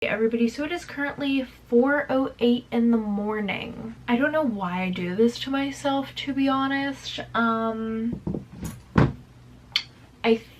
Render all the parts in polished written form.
Everybody, so it is currently 4:08 in the morning. I don't know why I do this to myself, to be honest. I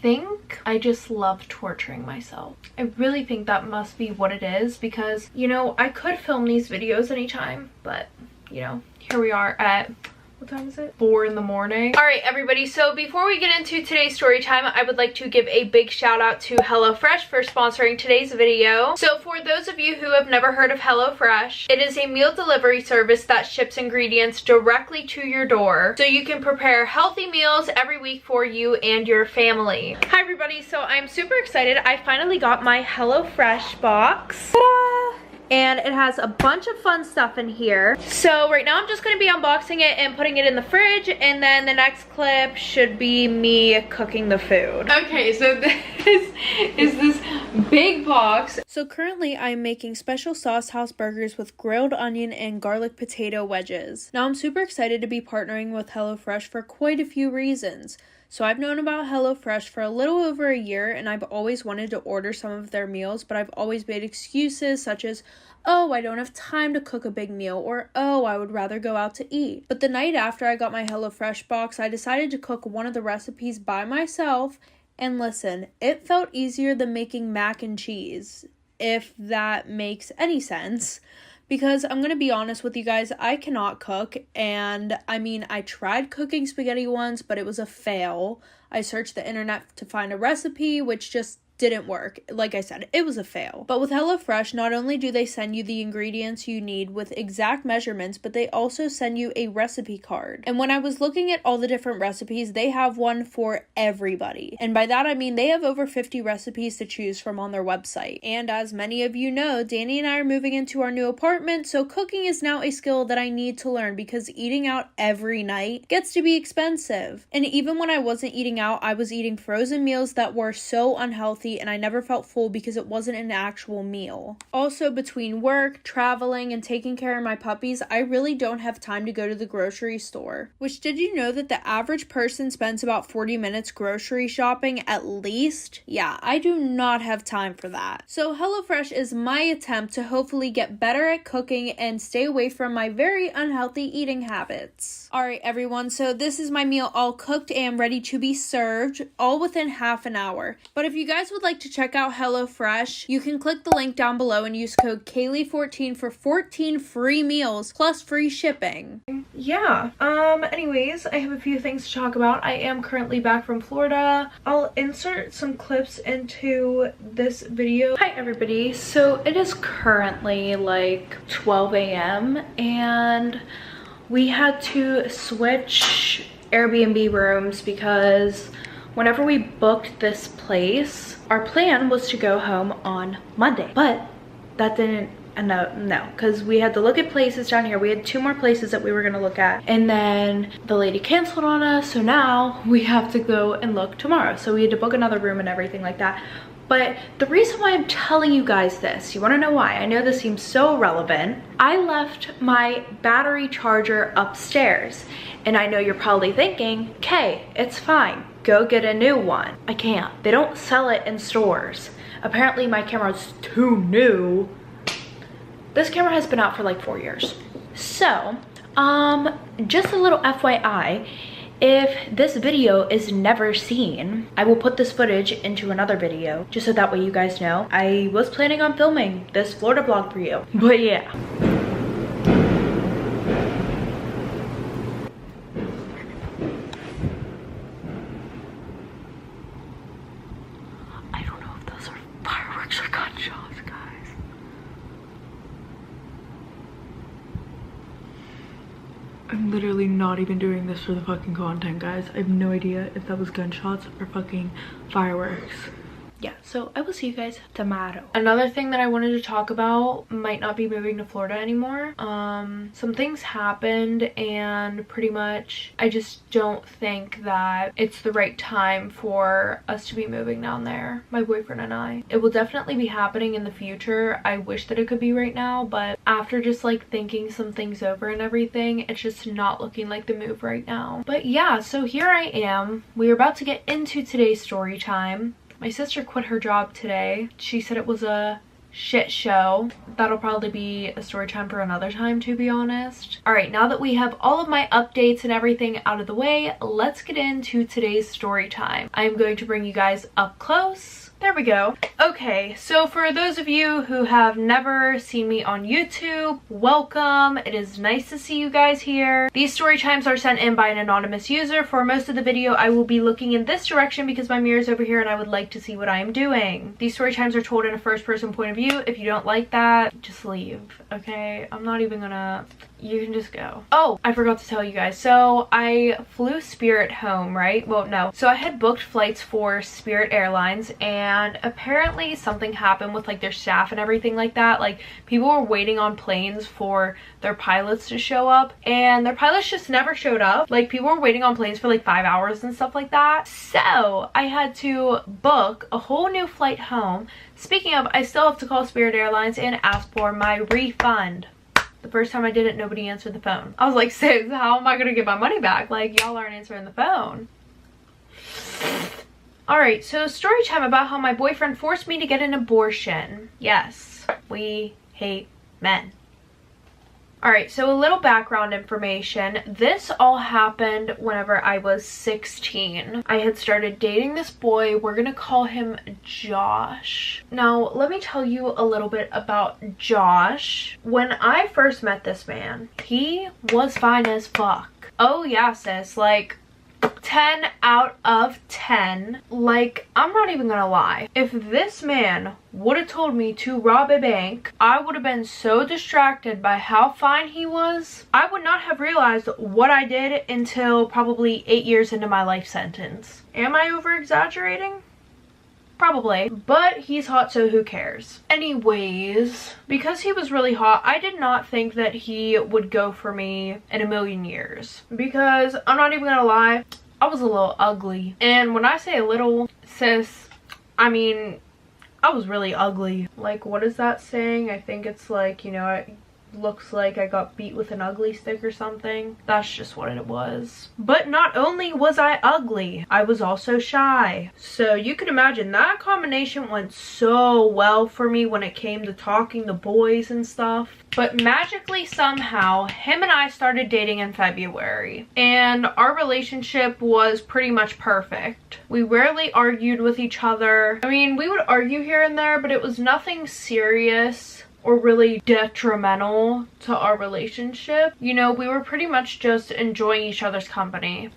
think I just love torturing myself. I really think that must be what it is, because, you know, I could film these videos anytime, but, you know, here we are at, what time is it? 4 in the morning. All right, everybody. So before we get into today's story time, I would like to give a big shout out to HelloFresh for sponsoring today's video. So for those of you who have never heard of HelloFresh, it is a meal delivery service that ships ingredients directly to your door, so you can prepare healthy meals every week for you and your family. Hi, everybody. So I'm super excited. I finally got my HelloFresh box. Ta-da! And it has a bunch of fun stuff in here. So right now I'm just gonna be unboxing it and putting it in the fridge, and then the next clip should be me cooking the food. Okay, so this is this big box. So currently I'm making special sauce house burgers with grilled onion and garlic potato wedges. Now I'm super excited to be partnering with HelloFresh for quite a few reasons. So I've known about HelloFresh for a little over a year, and I've always wanted to order some of their meals, but I've always made excuses such as, oh, I don't have time to cook a big meal, or oh, I would rather go out to eat. But the night after I got my HelloFresh box, I decided to cook one of the recipes by myself, and listen, it felt easier than making mac and cheese, if that makes any sense. Because I'm going to be honest with you guys, I cannot cook, and I mean, I tried cooking spaghetti once, but it was a fail. I searched the internet to find a recipe, which just didn't work. Like I said, it was a fail. But with HelloFresh, not only do they send you the ingredients you need with exact measurements, but they also send you a recipe card. And when I was looking at all the different recipes, they have one for everybody. And by that I mean they have over 50 recipes to choose from on their website. And as many of you know, Danny and I are moving into our new apartment, so cooking is now a skill that I need to learn, because eating out every night gets to be expensive. And even when I wasn't eating out, I was eating frozen meals that were so unhealthy, and I never felt full because it wasn't an actual meal. Also, between work, traveling, and taking care of my puppies, I really don't have time to go to the grocery store. Which, did you know that the average person spends about 40 minutes grocery shopping at least? Yeah, I do not have time for that. So HelloFresh is my attempt to hopefully get better at cooking and stay away from my very unhealthy eating habits. Alright everyone, so this is my meal all cooked and ready to be served, all within half an hour. But if you guys would like to check out HelloFresh, you can click the link down below and use code Kaylee14 for 14 free meals plus free shipping. Yeah, anyways, I have a few things to talk about. I am currently back from Florida. I'll insert some clips into this video. Hi everybody, so it is currently like 12 a.m. and we had to switch Airbnb rooms because whenever we booked this place, our plan was to go home on Monday, but that didn't end up, no, because we had to look at places down here. We had 2 more places that we were gonna look at, and then the lady canceled on us, so now we have to go and look tomorrow. So we had to book another room and everything like that. But the reason why I'm telling you guys this, you wanna know why? I know this seems so relevant. I left my battery charger upstairs, and I know you're probably thinking, okay, it's fine, go get a new one. I can't. They don't sell it in stores. Apparently my camera's too new. This camera has been out for like 4 years. So, just a little FYI, if this video is never seen, I will put this footage into another video, just so that way you guys know. I was planning on filming this Florida vlog for you, but yeah. I'm literally not even doing this for the fucking content, guys. I have no idea if that was gunshots or fucking fireworks. Yeah, so I will see you guys tomorrow. Another thing that I wanted to talk about, might not be moving to Florida anymore. Some things happened, and pretty much I just don't think that it's the right time for us to be moving down there, my boyfriend and I. It will definitely be happening in the future. I wish that it could be right now, but after just like thinking some things over and everything, it's just not looking like the move right now. But yeah, so here I am. We're about to get into today's story time. My sister quit her job today. She said it was a shit show. That'll probably be a story time for another time, to be honest. All right, now that we have all of my updates and everything out of the way, let's get into today's story time. I'm going to bring you guys up close. There we go. Okay, so for those of you who have never seen me on YouTube, welcome. It is nice to see you guys here. These story times are sent in by an anonymous user. For most of the video, I will be looking in this direction because my mirror is over here and I would like to see what I am doing. These story times are told in a first-person point of view. If you don't like that, just leave, okay? I'm not even gonna... You can just go. Oh, I forgot to tell you guys. So I flew Spirit home, right? Well, no. So I had booked flights for Spirit Airlines and apparently something happened with like their staff and everything like that. Like people were waiting on planes for their pilots to show up and their pilots just never showed up. Like people were waiting on planes for like 5 hours and stuff like that. So I had to book a whole new flight home. Speaking of, I still have to call Spirit Airlines and ask for my refund. The first time I did it, nobody answered the phone. I was like, sis, how am I gonna get my money back? Like, y'all aren't answering the phone. Alright, so story time about how my boyfriend forced me to get an abortion. Yes, we hate men. Alright, so a little background information. This all happened whenever I was 16. I had started dating this boy. We're gonna call him Josh. Now, let me tell you a little bit about Josh. When I first met this man, he was fine as fuck. Oh yeah, sis, like 10 out of 10. Like, I'm not even gonna lie. If this man would have told me to rob a bank, I would have been so distracted by how fine he was. I would not have realized what I did until probably 8 years into my life sentence. Am I over exaggerating? Probably, but he's hot, so who cares? Anyways, because he was really hot, I did not think that he would go for me in a million years. Because I'm not even gonna lie, I was a little ugly. And when I say a little, sis, I mean, I was really ugly. Like, what is that saying? I think it's like, you know, it looks like I got beat with an ugly stick or something. That's just what it was. But not only was I ugly, I was also shy. So you can imagine that combination went so well for me when it came to talking to boys and stuff. But magically somehow, him and I started dating in February. And our relationship was pretty much perfect. We rarely argued with each other. I mean, we would argue here and there, but it was nothing serious or really detrimental to our relationship. You know, we were pretty much just enjoying each other's company.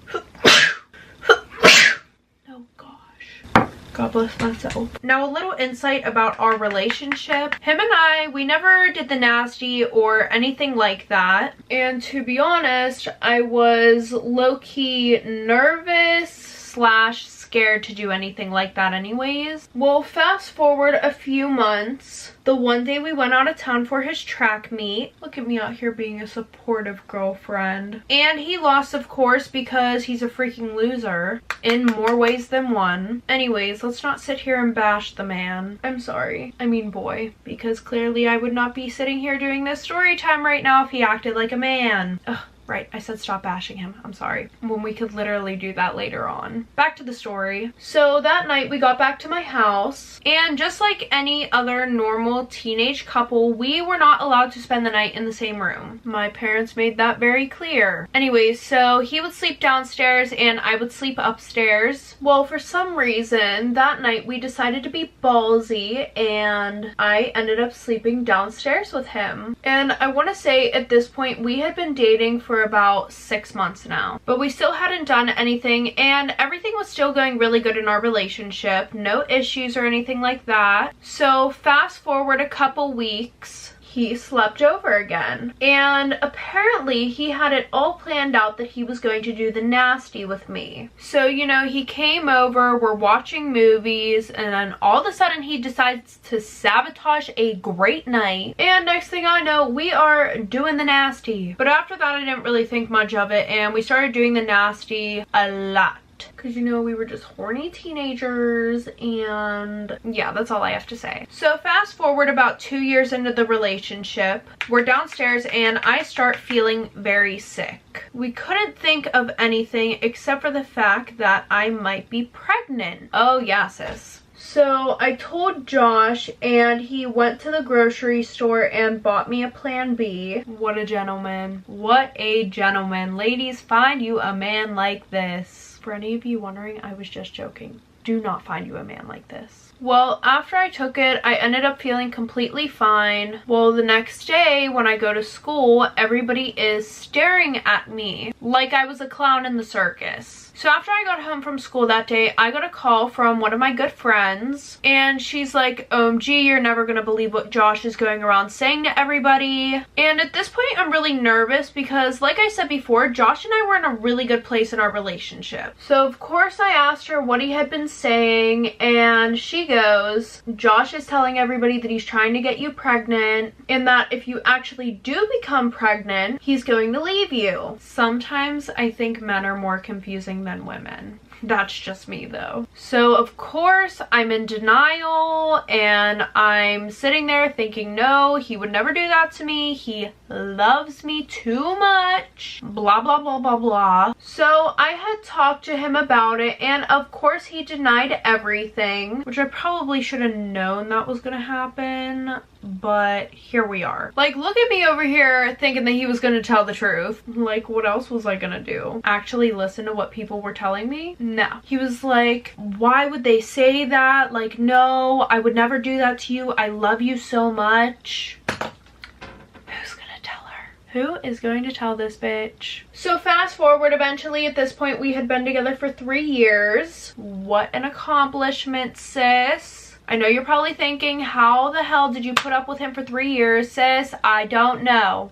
Oh gosh. God bless myself. Now, a little insight about our relationship. Him and I, we never did the nasty or anything like that. And to be honest, I was low-key nervous / scared to do anything like that anyways. Well, fast forward a few months. The one day we went out of town for his track meet. Look at me out here being a supportive girlfriend. And he lost, of course, because he's a freaking loser in more ways than one. Anyways, let's not sit here and bash the man. I'm sorry. I mean boy. Because clearly I would not be sitting here doing this story time right now if he acted like a man. Ugh. Right, I said stop bashing him. I'm sorry. When we could literally do that later on. Back to the story. So that night we got back to my house, and just like any other normal teenage couple, we were not allowed to spend the night in the same room. My parents made that very clear. Anyways, so he would sleep downstairs and I would sleep upstairs. Well, for some reason that night we decided to be ballsy and I ended up sleeping downstairs with him. And I want to say at this point we had been dating for about 6 months now, but we still hadn't done anything and everything was still going really good in our relationship. No issues or anything like that. So fast forward a couple weeks, he slept over again. And apparently he had it all planned out that he was going to do the nasty with me. So, you know, he came over, we're watching movies, and then all of a sudden he decides to sabotage a great night. And next thing I know, we are doing the nasty. But after that, I didn't really think much of it, and we started doing the nasty a lot. Because, you know, we were just horny teenagers, and yeah, that's all I have to say. So fast forward about 2 years into the relationship, we're downstairs and I start feeling very sick. We couldn't think of anything except for the fact that I might be pregnant. Oh yeah, sis. So I told Josh and he went to the grocery store and bought me a Plan B. What a gentleman. What a gentleman. Ladies, find you a man like this. For any of you wondering, I was just joking. Do not find you a man like this. Well, after I took it, I ended up feeling completely fine. Well, the next day when I go to school, everybody is staring at me like I was a clown in the circus. So after I got home from school that day, I got a call from one of my good friends, and she's like, OMG, you're never gonna believe what Josh is going around saying to everybody. And at this point, I'm really nervous because, like I said before, Josh and I were in a really good place in our relationship. So of course I asked her what he had been saying, and she goes, Josh is telling everybody that he's trying to get you pregnant, and that if you actually do become pregnant, he's going to leave you. Sometimes I think men are more confusing than women. That's just me though. So of course I'm in denial and I'm sitting there thinking, no, he would never do that to me. He loves me too much. Blah, blah, blah, blah, blah. So I had talked to him about it, and of course he denied everything, which I probably should have known that was gonna happen. But here we are. Like, look at me over here thinking that he was gonna tell the truth. Like, what else was I gonna do? Actually listen to what people were telling me? No. He was like, why would they say that? Like, no, I would never do that to you. I love you so much. Who's gonna tell her? Who is going to tell this bitch? So fast forward, eventually at this point we had been together for 3 years. What an accomplishment, sis. I know you're probably thinking, how the hell did you put up with him for 3 years, sis? I don't know.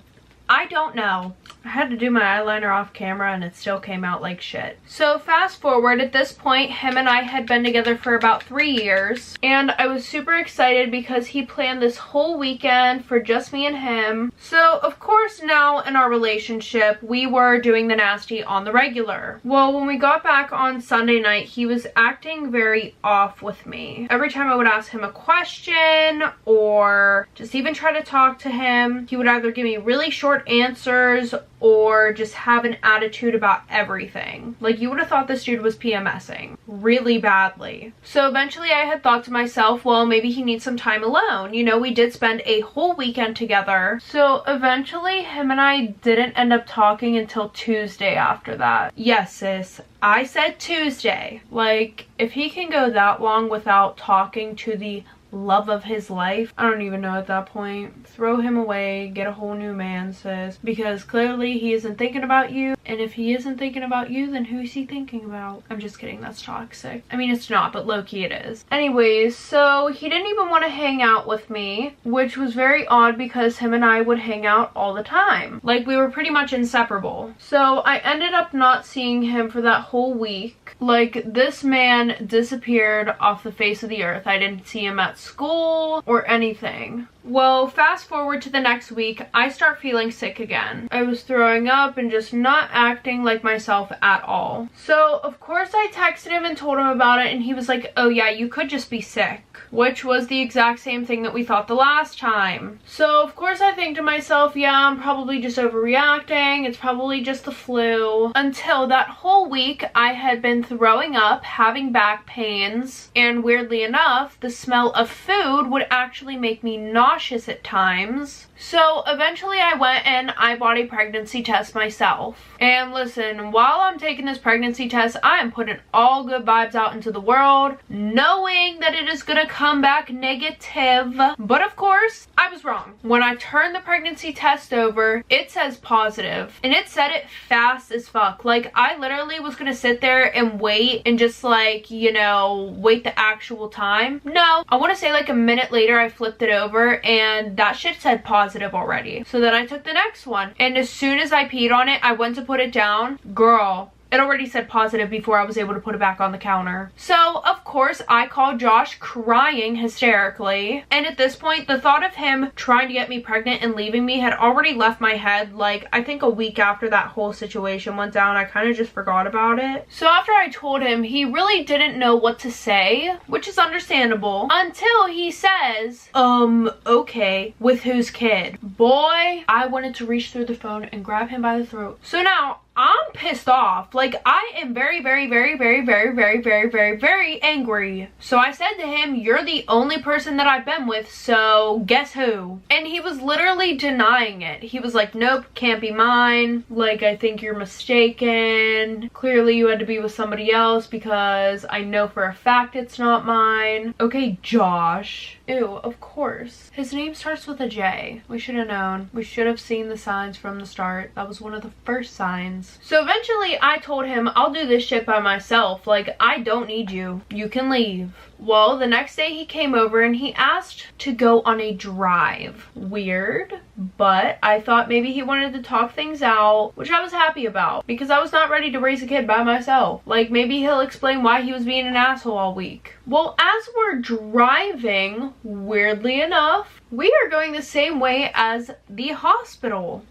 I don't know. I had to do my eyeliner off camera and it still came out like shit. So fast forward, at this point, him and I had been together for about 3 years. And I was super excited because he planned this whole weekend for just me and him. So of course now in our relationship, we were doing the nasty on the regular. Well, when we got back on Sunday night, he was acting very off with me. Every time I would ask him a question or just even try to talk to him, he would either give me really short answers or just have an attitude about everything. Like, you would have thought this dude was PMSing really badly. So eventually I had thought to myself, well, maybe he needs some time alone. You know, we did spend a whole weekend together. So eventually him and I didn't end up talking until Tuesday after that. Yes, sis, I said Tuesday. Like, if he can go that long without talking to the love of his life, I don't even know at that point. Throw him away, get a whole new man, sis, because clearly he isn't thinking about you, and if he isn't thinking about you, then who is he thinking about? I'm just kidding, that's toxic. I mean, it's not, but low-key it is. Anyways, so he didn't even want to hang out with me, which was very odd because him and I would hang out all the time. Like, we were pretty much inseparable. So I ended up not seeing him for that whole week. Like, this man disappeared off the face of the earth. I didn't see him at school or anything. Well, fast forward to the next week, I start feeling sick again. I was throwing up and just not acting like myself at all. So, of course, I texted him and told him about it, and he was like, oh yeah, you could just be sick. Which was the exact same thing that we thought the last time. So, of course, I think to myself, yeah, I'm probably just overreacting. It's probably just the flu. Until that whole week, I had been throwing up, having back pains, and weirdly enough, the smell of food would actually make me nauseous at times. So eventually I went and I bought a pregnancy test myself. And listen, while I'm taking this pregnancy test, I am putting all good vibes out into the world, knowing that it is gonna come back negative. But of course, I was wrong. When I turned the pregnancy test over, it says positive. And it said it fast as fuck. Like, I literally was gonna sit there and wait and just, like, you know, wait the actual time. No, I want to say like a minute later I flipped it over and that shit said positive already. So then I took the next one, and as soon as I peed on it, I went to put it down. Girl, it already said positive before I was able to put it back on the counter. So, of course, I called Josh crying hysterically. And at this point, the thought of him trying to get me pregnant and leaving me had already left my head. Like, I think a week after that whole situation went down, I kind of just forgot about it. So after I told him, he really didn't know what to say, which is understandable, until he says, okay, with whose kid? Boy, I wanted to reach through the phone and grab him by the throat. So now, I'm pissed off. Like, I am very, very, very, very, very, very, very, very, very angry. So I said to him, you're the only person that I've been with, so guess who? And he was literally denying it. He was like, nope, can't be mine. Like, I think you're mistaken. Clearly you had to be with somebody else because I know for a fact it's not mine. Okay, Josh. Ew, of course. His name starts with a J. We should have known. We should have seen the signs from the start. That was one of the first signs. So eventually I told him, I'll do this shit by myself. Like, I don't need you. You can leave. Well, the next day he came over and he asked to go on a drive. Weird, but I thought maybe he wanted to talk things out, which I was happy about because I was not ready to raise a kid by myself. Like, maybe he'll explain why he was being an asshole all week. Well, as we're driving, weirdly enough, we are going the same way as the hospital.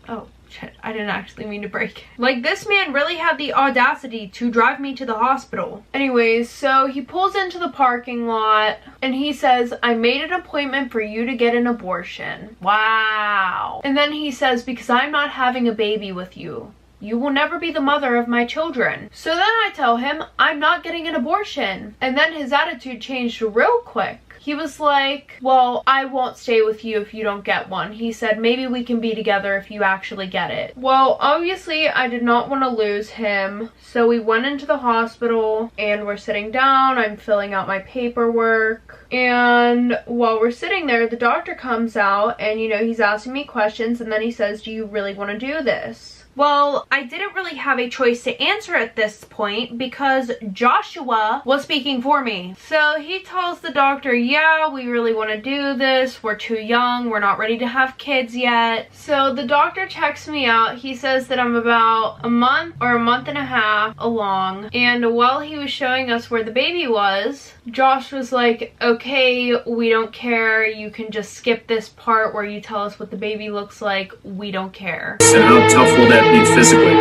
Oh. Shit, I didn't actually mean to break. Like, this man really had the audacity to drive me to the hospital. Anyways, so he pulls into the parking lot and he says, I made an appointment for you to get an abortion. Wow. And then he says, because I'm not having a baby with you, you will never be the mother of my children. So then I tell him I'm not getting an abortion. And then his attitude changed real quick. He was like, well, I won't stay with you if you don't get one. He said, maybe we can be together if you actually get it. Well, obviously I did not want to lose him. So we went into the hospital and we're sitting down. I'm filling out my paperwork. And while we're sitting there, the doctor comes out and, you know, he's asking me questions. And then he says, do you really want to do this? Well, I didn't really have a choice to answer at this point because Joshua was speaking for me. So he tells the doctor, yeah, we really want to do this. We're too young. We're not ready to have kids yet. So the doctor checks me out. He says that I'm about a month or a month and a half along. And while he was showing us where the baby was, Josh was like, okay, we don't care. You can just skip this part where you tell us what the baby looks like. We don't care. So how tough will that be physically?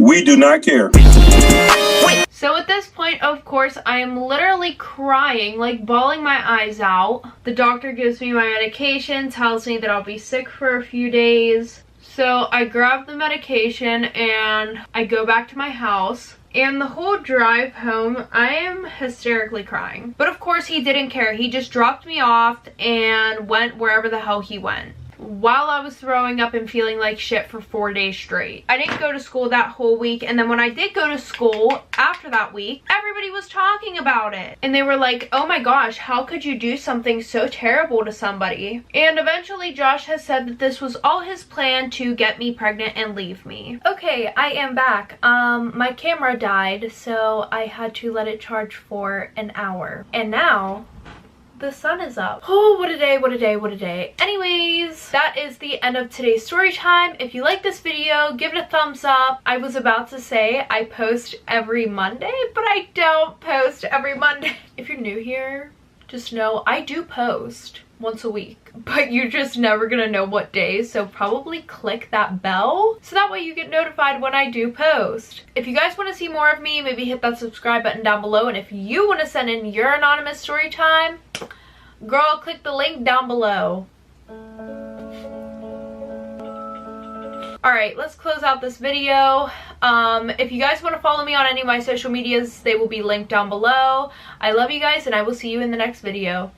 We do not care. So at this point, of course, I am literally crying, like bawling my eyes out. The doctor gives me my medication, tells me that I'll be sick for a few days. So I grab the medication and I go back to my house. And the whole drive home, I am hysterically crying. But of course he didn't care. He just dropped me off and went wherever the hell he went, while I was throwing up and feeling like shit for 4 days straight. I didn't go to school that whole week, and then when I did go to school after that week, everybody was talking about it. And they were like, oh my gosh, how could you do something so terrible to somebody? And eventually Josh has said that this was all his plan to get me pregnant and leave me. Okay, I am back. My camera died, so I had to let it charge for an hour. And now the sun is up. Oh, what a day, what a day, what a day. Anyways, that is the end of today's story time. If you like this video, give it a thumbs up. I was about to say I post every Monday, but I don't post every Monday. If you're new here, just know I do post once a week, but you're just never gonna know what days, so probably click that bell so that way you get notified when I do post. If you guys want to see more of me, maybe hit that subscribe button down below, and if you want to send in your anonymous story time, girl, click the link down below. Alright, let's close out this video. If you guys want to follow me on any of my social medias, they will be linked down below. I love you guys, and I will see you in the next video.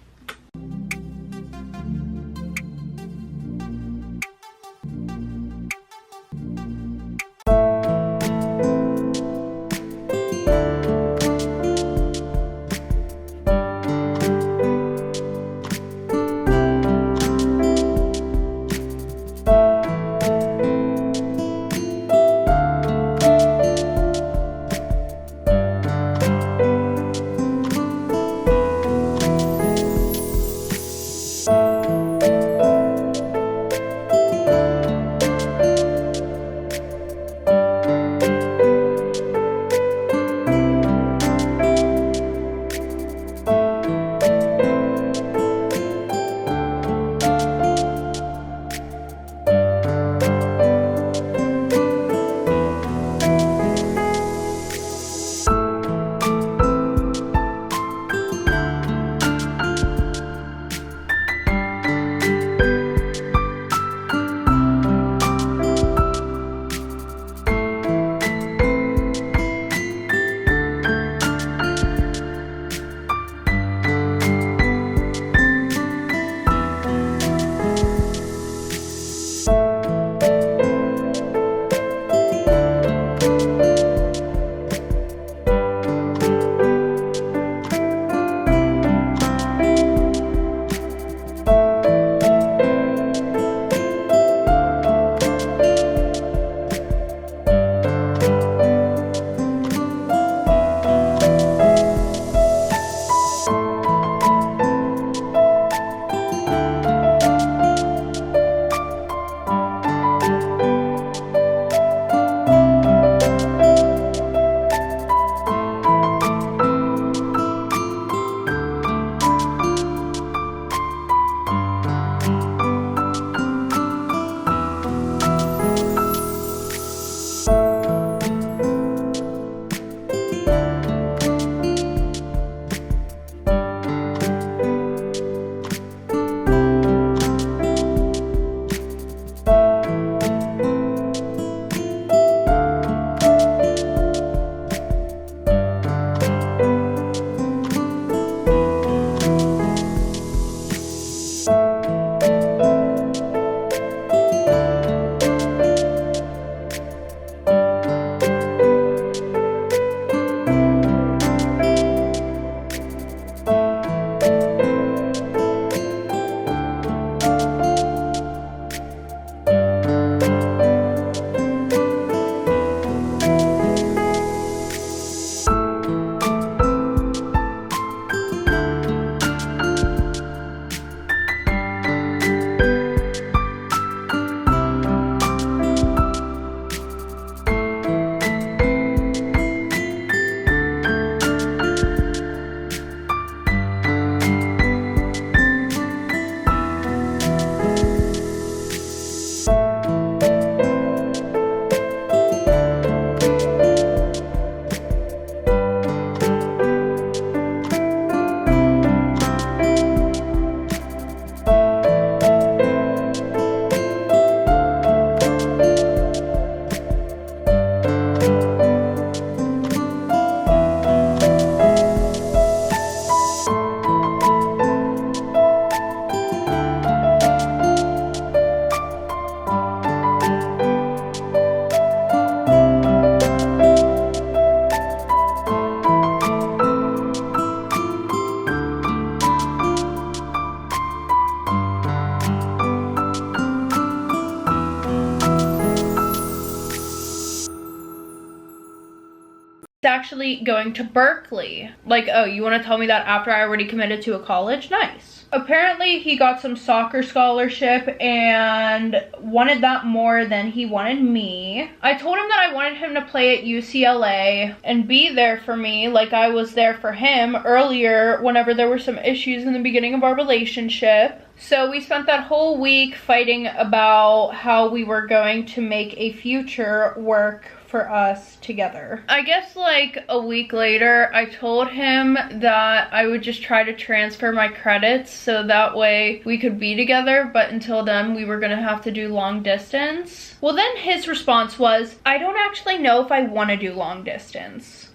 actually going to Berkeley. Like, oh, you want to tell me that after I already committed to a college? Nice. Apparently he got some soccer scholarship and wanted that more than he wanted me. I told him that I wanted him to play at UCLA and be there for me like I was there for him earlier whenever there were some issues in the beginning of our relationship. So we spent that whole week fighting about how we were going to make a future work for us together. I guess like a week later, I told him that I would just try to transfer my credits so that way we could be together, but until then we were gonna have to do long distance. Well, then his response was, I don't actually know if I want to do long distance.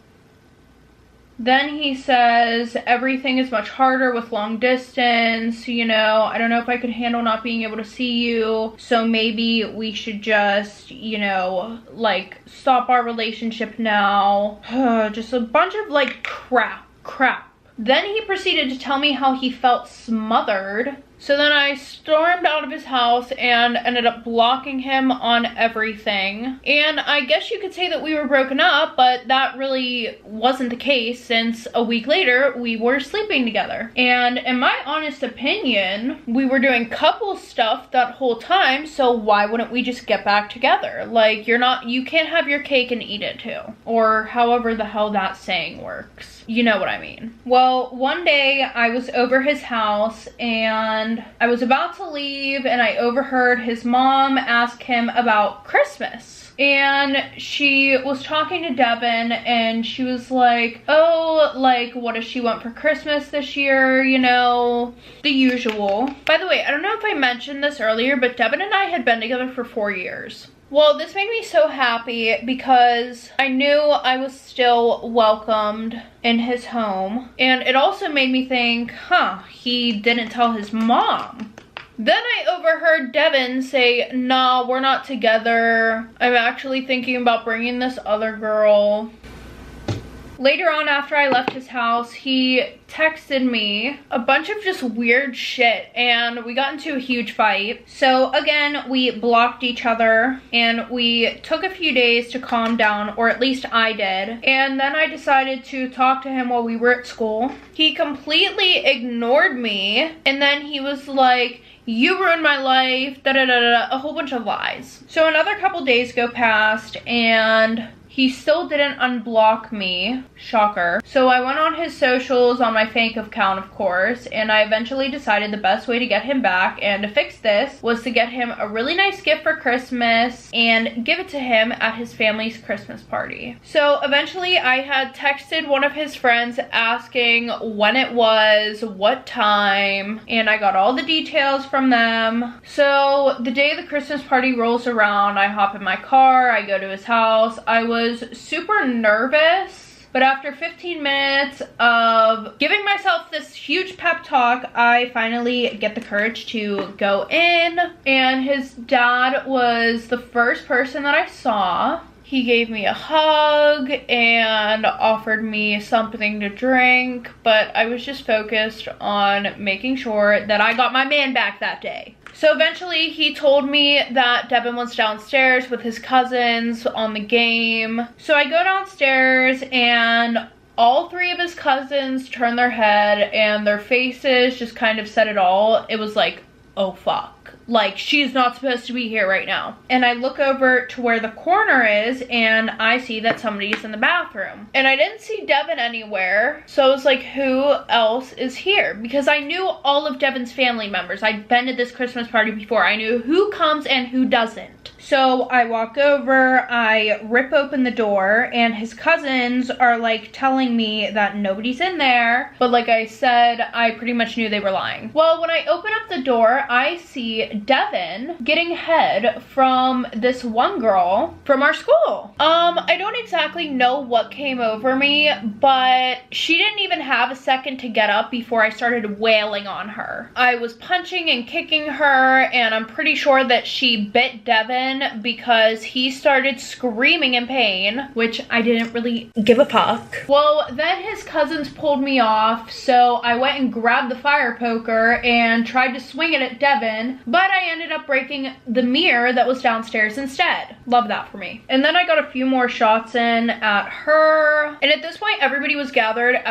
Then he says, everything is much harder with long distance, you know, I don't know if I could handle not being able to see you, so maybe we should just, you know, like, stop our relationship now. Just a bunch of, like, crap. Then he proceeded to tell me how he felt smothered. So then I stormed out of his house and ended up blocking him on everything. And I guess you could say that we were broken up, but that really wasn't the case since a week later we were sleeping together. And in my honest opinion, we were doing couple stuff that whole time, so why wouldn't we just get back together? Like, you can't have your cake and eat it too. Or however the hell that saying works. You know what I mean. Well, one day I was over his house and I was about to leave and I overheard his mom ask him about Christmas. And she was talking to Devin and she was like, oh, like, what does she want for Christmas this year? You know, the usual. By the way, I don't know if I mentioned this earlier, but Devin and I had been together for 4 years. Well, this made me so happy because I knew I was still welcomed in his home. And it also made me think, he didn't tell his mom. Then I overheard Devin say, nah, we're not together. I'm actually thinking about bringing this other girl. Later on, after I left his house, he texted me a bunch of just weird shit and we got into a huge fight. So again, we blocked each other and we took a few days to calm down, or at least I did. And then I decided to talk to him while we were at school. He completely ignored me and then he was like, you ruined my life, a whole bunch of lies. So another couple days go past and he still didn't unblock me. Shocker. So I went on his socials on my fake account, of course, and I eventually decided the best way to get him back and to fix this was to get him a really nice gift for Christmas and give it to him at his family's Christmas party. So eventually I had texted one of his friends asking when it was, what time, and I got all the details from them. So the day the Christmas party rolls around, I hop in my car, I go to his house. I was super nervous, but after 15 minutes of giving myself this huge pep talk, I finally get the courage to go in, and his dad was the first person that I saw. He gave me a hug and offered me something to drink, but I was just focused on making sure that I got my man back that day. So eventually he told me that Devin was downstairs with his cousins on the game. So I go downstairs and all three of his cousins turn their head and their faces just kind of said it all. It was like, oh fuck. Like, she's not supposed to be here right now. And I look over to where the corner is and I see that somebody's in the bathroom. And I didn't see Devin anywhere. So I was like, who else is here? Because I knew all of Devin's family members. I'd been to this Christmas party before. I knew who comes and who doesn't. So I walk over, I rip open the door, and his cousins are like telling me that nobody's in there. But like I said, I pretty much knew they were lying. Well, when I open up the door, I see Devin getting head from this one girl from our school. I don't exactly know what came over me, but she didn't even have a second to get up before I started wailing on her. I was punching and kicking her, and I'm pretty sure that she bit Devin because he started screaming in pain, which I didn't really give a fuck. Well, then his cousins pulled me off, so I went and grabbed the fire poker and tried to swing it at Devin, but I ended up breaking the mirror that was downstairs instead. Love that for me. And then I got a few more shots in at her. And at this point, everybody was gathered